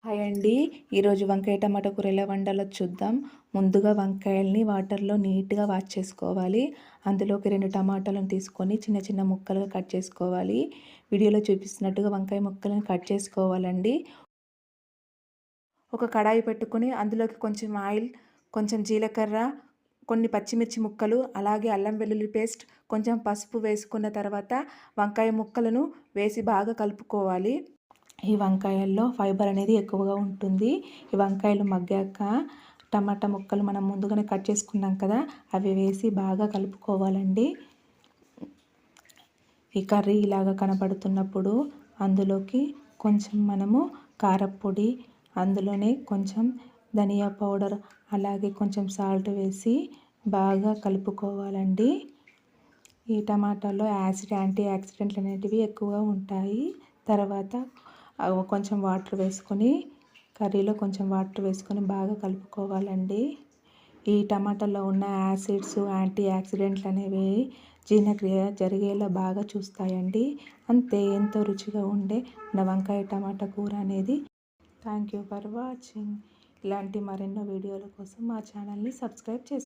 Hi అండి. ఈరోజు వంకాయ టమాటా కూర ఎలా వండాలో చూద్దాం. ముందుగా వంకాయల్ని వాటర్‌లో నీట్‌గా వాష్ చేసుకోవాలి. అందులోకి 2 టమాటాలను తీసుకొని చిన్న చిన్న ముక్కలుగా కట్ చేసుకోవాలి. వీడియోలో చూపిస్తున్నట్టుగా వంకాయ ముక్కలను కట్ చేసుకోవాలండి. ఒక కడాయి పెట్టుకొని అందులోకి కొంచెం ఆయిల్, కొంచెం జీలకర్ర, కొన్ని పచ్చిమిర్చి ముక్కలు, అలాగే అల్లం వెల్లుల్లి పేస్ట్, కొంచెం పసుపు వేసుకున్న తర్వాత వంకాయ ముక్కలను వేసి బాగా కలుపుకోవాలి. ఈ వంకాయల్లో ఫైబర్ అనేది ఎక్కువగా ఉంటుంది. ఈ వంకాయలు మగ్గాక టమాటా ముక్కలు మనం ముందుగానే కట్ చేసుకున్నాం కదా, అవి వేసి బాగా కలుపుకోవాలండి. ఈ కర్రీ ఇలాగ కనపడుతున్నప్పుడు అందులోకి కొంచెం మనము కారప్పొడి, అందులోనే కొంచెం ధనియా పౌడర్, అలాగే కొంచెం సాల్ట్ వేసి బాగా కలుపుకోవాలండి. ఈ టమాటాలో యాంటీ ఆక్సిడెంట్లు అనేటివి ఎక్కువగా ఉంటాయి. తర్వాత కొంచెం వాటర్ వేసుకొని కర్రీలో కొంచెం వాటర్ వేసుకొని బాగా కలుపుకోవాలండి. ఈ టమాటాలో ఉన్న యాసిడ్స్, యాంటీ ఆక్సిడెంట్లు అనేవి జీర్ణక్రియ జరిగేలా బాగా చూస్తాయండి. అంతే, ఎంతో రుచిగా ఉండే మన వంకాయ టమాటా కూర అనేది. Thank you for watching. ఇలాంటి మరెన్నో వీడియోల కోసం మా ఛానల్ని సబ్స్క్రైబ్ చేసుకోండి.